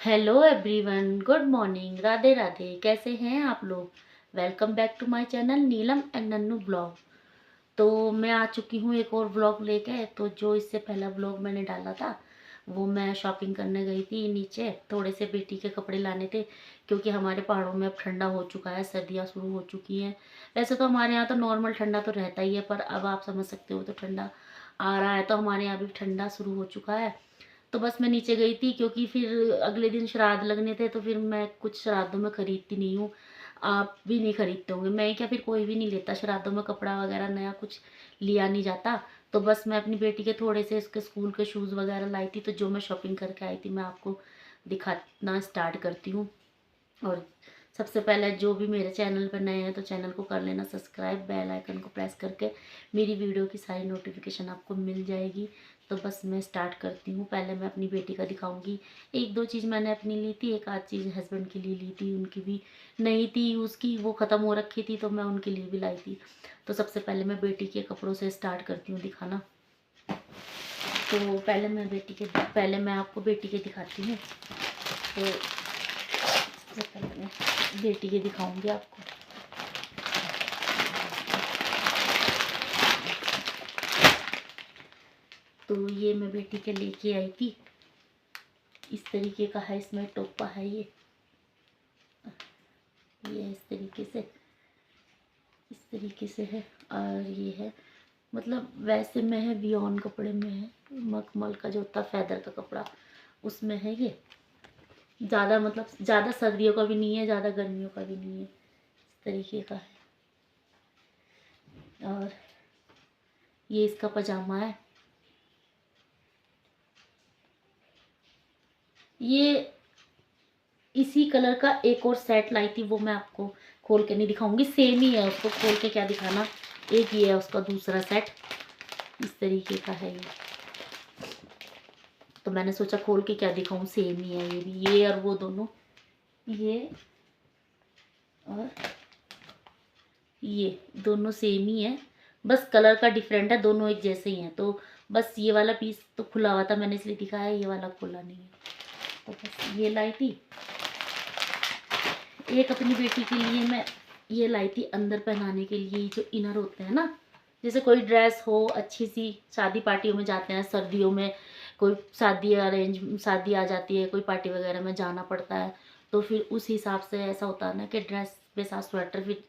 Hello everyone, good morning, Radhe Radhe. कैसे हैं आप लोग? Welcome back to my channel Neelam and Nannu blog. तो मैं आ चुकी हूँ एक और ब्लॉग लेके। तो जो इससे पहला ब्लॉग मैंने डाला था वो मैं शॉपिंग करने गई थी नीचे, थोड़े से बेटी के कपड़े लाने थे क्योंकि हमारे पहाड़ों में अब ठंडा हो चुका है, सर्दियाँ शुरू हो चुकी हैं। वैसे तो हमारे यहाँ तो नॉर्मल ठंडा तो रहता ही है, पर अब आप समझ सकते हो तो ठंडा आ रहा है, तो हमारे यहाँ भी ठंडा शुरू हो चुका है। तो बस मैं नीचे गई थी क्योंकि फिर अगले दिन श्राद्ध लगने थे, तो फिर मैं कुछ श्राद्धों में खरीदती नहीं हूँ। आप भी नहीं खरीदते होंगे, मैं क्या, फिर कोई भी नहीं लेता श्राद्धों में कपड़ा वगैरह, नया कुछ लिया नहीं जाता। तो बस मैं अपनी बेटी के थोड़े से इसके स्कूल के शूज़ वगैरह लाई थी, तो जो मैं शॉपिंग करके आई थी मैं आपको दिखाना स्टार्ट करती हूँ। और सबसे पहले जो भी मेरे चैनल पर नए हैं तो चैनल को कर लेना सब्सक्राइब, बेल आइकन को प्रेस करके मेरी वीडियो की सारी नोटिफिकेशन आपको मिल जाएगी। तो बस मैं स्टार्ट करती हूँ। पहले मैं अपनी बेटी का दिखाऊंगी। एक दो चीज़ मैंने अपनी ली थी, एक आध चीज़ हस्बैंड के लिए ली थी, उनकी भी नहीं थी, उसकी वो ख़त्म हो रखी थी तो मैं उनके लिए भी लाई थी। तो सबसे पहले मैं बेटी के कपड़ों से स्टार्ट करती हूँ दिखाना। तो पहले मैं आपको बेटी के दिखाती हूँ। तो सबसे पहले मैं बेटी के दिखाऊंगी आपको। तो ये मैं बेटी के लेके आई थी, इस तरीके का है, इसमें टोपा है ये इस तरीके से है। और ये है, मतलब वैसे में है, बियॉन कपड़े में है, मखमल का जो होता है फैदर का कपड़ा, उसमें है ये। ज़्यादा मतलब ज़्यादा सर्दियों का भी नहीं है, ज़्यादा गर्मियों का भी नहीं है, इस तरीके का है। और ये इसका पजामा है। ये इसी कलर का एक और सेट लाई थी, वो मैं आपको खोल के नहीं दिखाऊंगी, सेम ही है, उसको खोल के क्या दिखाना। एक ही है उसका दूसरा सेट, इस तरीके का है ये। तो मैंने सोचा खोल के क्या दिखाऊं, सेम ही है ये भी, ये और वो दोनों, ये और ये दोनों सेम ही है, बस कलर का डिफरेंट है, दोनों एक जैसे ही हैं। तो बस ये वाला पीस तो खुला हुआ था, मैंने इसलिए दिखाया, ये वाला खुला नहीं है। तो बस ये लाई थी। एक अपनी बेटी के लिए मैं ये लाई थी अंदर पहनाने के लिए, जो इनर होते हैं ना, जैसे कोई ड्रेस हो अच्छी सी, शादी पार्टियों में जाते हैं सर्दियों में, कोई शादी आ जाती है, कोई पार्टी वगैरह में जाना पड़ता है, तो फिर उस हिसाब से ऐसा होता है ना कि ड्रेस के साथ स्वेटर फिर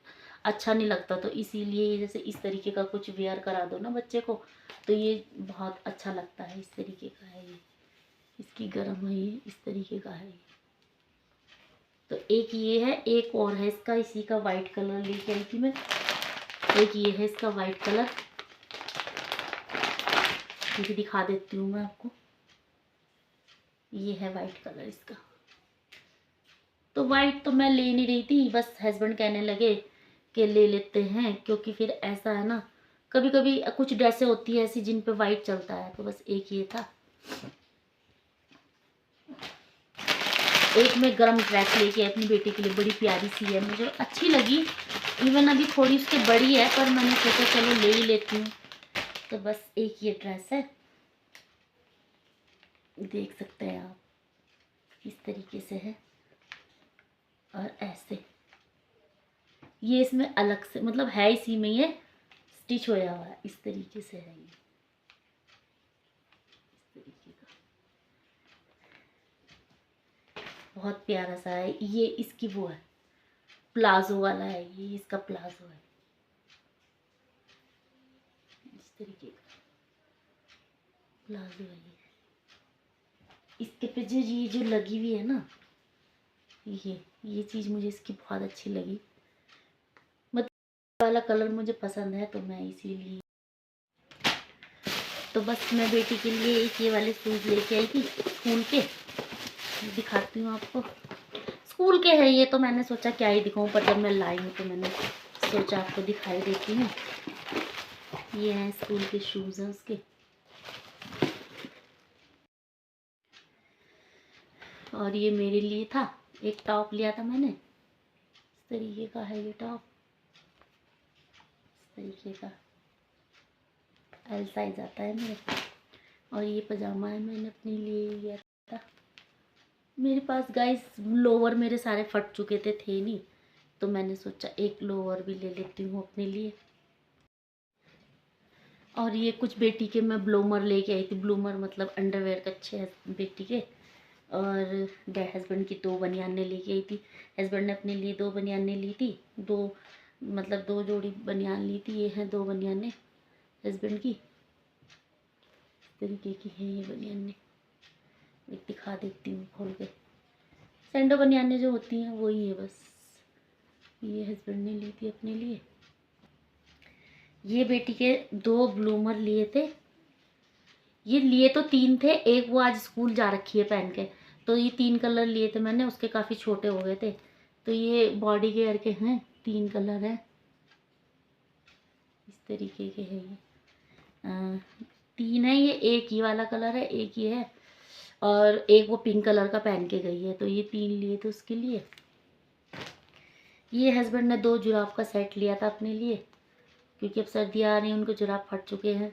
अच्छा नहीं लगता, तो इसीलिए जैसे इस तरीके का कुछ वेयर करा दो ना बच्चे को, तो ये बहुत अच्छा लगता है। इस तरीके का है ये, इसकी गर्म है ये, इस तरीके का है ये। तो एक ये है, एक और है इसका, इसी का वाइट कलर लेके आई थी मैं। एक ये है इसका वाइट कलर, ये भी दिखा देती हूँ मैं आपको। ये है वाइट कलर इसका। तो वाइट तो मैं ले नहीं रही थी, बस हस्बैंड कहने लगे कि ले लेते हैं, क्योंकि फिर ऐसा है ना, कभी कभी कुछ ड्रेसें होती है ऐसी जिन पे वाइट चलता है, तो बस एक ये था। एक मैं गरम ड्रेस लेके अपनी बेटी के लिए, बड़ी प्यारी सी है, मुझे अच्छी लगी। इवन अभी थोड़ी उसके बड़ी है, पर मैंने सोचा चलो ले ही लेती हूँ। तो बस एक ये ड्रेस है, देख सकते हैं आप, इस तरीके से है। और ऐसे ये इसमें अलग से, मतलब है इसी में, ये स्टिच होया हुआ है, इस तरीके से है ये, इस तरीके का बहुत प्यारा सा है ये। इसकी वो है, प्लाजो वाला है ये, इसका प्लाजो है, इस तरीके का प्लाजो है ये। इसके पे जो ये जो लगी हुई है ना, ये चीज़ मुझे इसकी बहुत अच्छी लगी, मतलब वाला कलर मुझे पसंद है, तो मैं इसीलिए। तो बस मैं बेटी के लिए एक ये वाले शूज़ लेके आई थी स्कूल के, दिखाती हूँ आपको। स्कूल के है ये, तो मैंने सोचा क्या ही दिखाऊं, पर जब मैं लाई हूँ तो मैंने सोचा आपको दिखाई देती हूँ। ये हैं स्कूल के शूज़ हैं उसके। और ये मेरे लिए था, एक टॉप लिया था मैंने, इस तरीके का है ये टॉप, इस तरीके का एल साइज आता है मेरे। और ये पजामा है, मैंने अपने लिए लिया था, मेरे पास गाइस लोअर मेरे सारे फट चुके थे नहीं, तो मैंने सोचा एक लोअर भी ले लेती हूँ अपने लिए। और ये कुछ बेटी के मैं ब्लूमर लेके आई थी, ब्लूमर मतलब अंडरवेयर का अच्छे है बेटी के। और हस्बैंड की 2 बनियानें लेके आई थी। हस्बैंड ने अपने लिए 2 बनियानें ली थी, 2 मतलब 2 जोड़ी बनियान ली थी। ये हैं 2 बनियानें हस्बैंड की, इस तरीके की है ये बनियानें। एक दिखा देती हूँ खोल के। सैंडो बनियानें जो होती हैं वही है बस। ये हस्बैंड ने ली थी अपने लिए। ये बेटी के 2 ब्लूमर लिए थे। ये लिए तो 3 थे, एक वो आज स्कूल जा रखी है पहन के, तो ये 3 कलर लिए थे मैंने, उसके काफ़ी छोटे हो गए थे। तो ये बॉडी केयर के हैं, 3 कलर हैं, इस तरीके के हैं ये। 3 है ये, एक ही वाला कलर है, एक ये है, और एक वो पिंक कलर का पहन के गई है, तो ये 3 लिए थे उसके लिए। ये हस्बैंड ने 2 जुराब का सेट लिया था अपने लिए, क्योंकि अब सर्दियाँ आ रही हैं, उनको जुराब फट चुके हैं।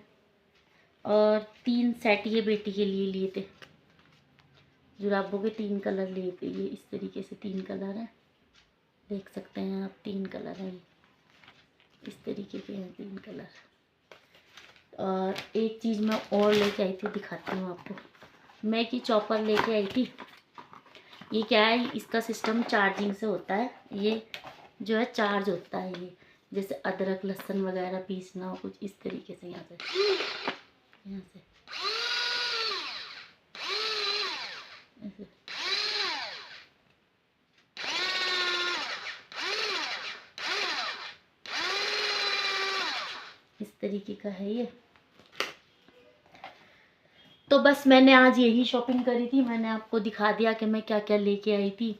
और 3 सेट ये बेटी के लिए लिए थे, जुराबों के 3 कलर लिए थे। ये इस तरीके से 3 कलर हैं, देख सकते हैं आप, 3 कलर हैं, इस तरीके के हैं 3 कलर। और एक चीज़ मैं और लेके आई थी, दिखाती हूँ आपको। मैं की चॉपर लेके आई थी। ये क्या है, इसका सिस्टम चार्जिंग से होता है। ये जो है चार्ज होता है, ये जैसे अदरक लहसुन वगैरह पीसना हो, कुछ इस तरीके से। यहाँ से ऐसे। इस तरीके का है ये। तो बस मैंने आज यही शॉपिंग करी थी। मैंने आपको दिखा दिया कि मैं क्या क्या लेके आई थी,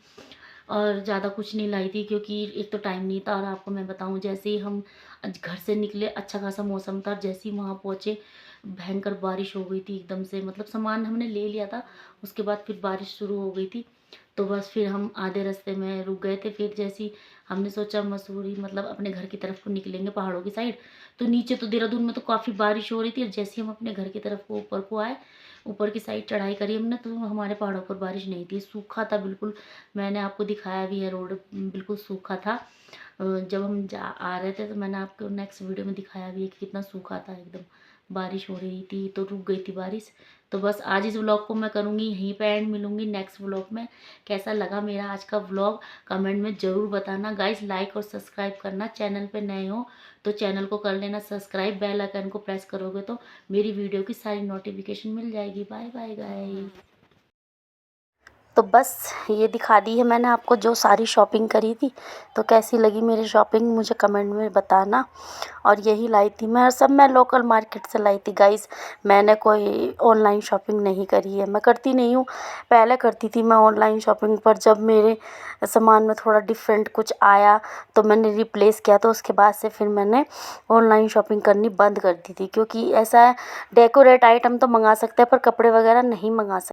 और ज़्यादा कुछ नहीं लाई थी, क्योंकि एक तो टाइम नहीं था, और आपको मैं बताऊं, जैसे ही हम आज घर से निकले अच्छा खासा मौसम था, जैसे ही वहाँ पहुँचे भयंकर बारिश हो गई थी एकदम से। मतलब सामान हमने ले लिया था, उसके बाद फिर बारिश शुरू हो गई थी। तो बस फिर हम आधे रास्ते में रुक गए थे। फिर जैसे ही हमने सोचा मसूरी मतलब अपने घर की तरफ को निकलेंगे पहाड़ों की साइड, तो नीचे तो देहरादून में तो काफ़ी बारिश हो रही थी, और जैसे ही हम अपने घर की तरफ को ऊपर को आए, ऊपर की साइड चढ़ाई करी हमने, तो हमारे पहाड़ों पर बारिश नहीं थी, सूखा था बिल्कुल। मैंने आपको दिखाया भी है, रोड बिल्कुल सूखा था। जब हम जा आ रहे थे, तो मैंने आपको नेक्स्ट वीडियो में दिखाया भी है कि कितना सूखा था एकदम। बारिश हो रही थी तो रुक गई थी बारिश। तो बस आज इस व्लॉग को मैं करूँगी यहीं पे एंड। मिलूँगी नेक्स्ट व्लॉग में। कैसा लगा मेरा आज का व्लॉग कमेंट में ज़रूर बताना गाइस। लाइक और सब्सक्राइब करना, चैनल पे नए हो तो चैनल को कर लेना सब्सक्राइब, बेल आइकन को प्रेस करोगे तो मेरी वीडियो की सारी नोटिफिकेशन मिल जाएगी। Bye bye guys. तो बस ये दिखा दी है मैंने आपको जो सारी शॉपिंग करी थी। तो कैसी लगी मेरी शॉपिंग मुझे कमेंट में बताना। और यही लाई थी मैं, सब मैं लोकल मार्केट से लाई थी गाइस। मैंने कोई ऑनलाइन शॉपिंग नहीं करी है, मैं करती नहीं हूँ। पहले करती थी मैं ऑनलाइन शॉपिंग, पर जब मेरे सामान में थोड़ा डिफरेंट कुछ आया तो मैंने रिप्लेस किया, तो उसके बाद से फिर मैंने ऑनलाइन शॉपिंग करनी बंद कर दी थी। क्योंकि ऐसा है, डेकोरेट आइटम तो मंगा सकते हैं पर कपड़े वगैरह नहीं मंगा सकते।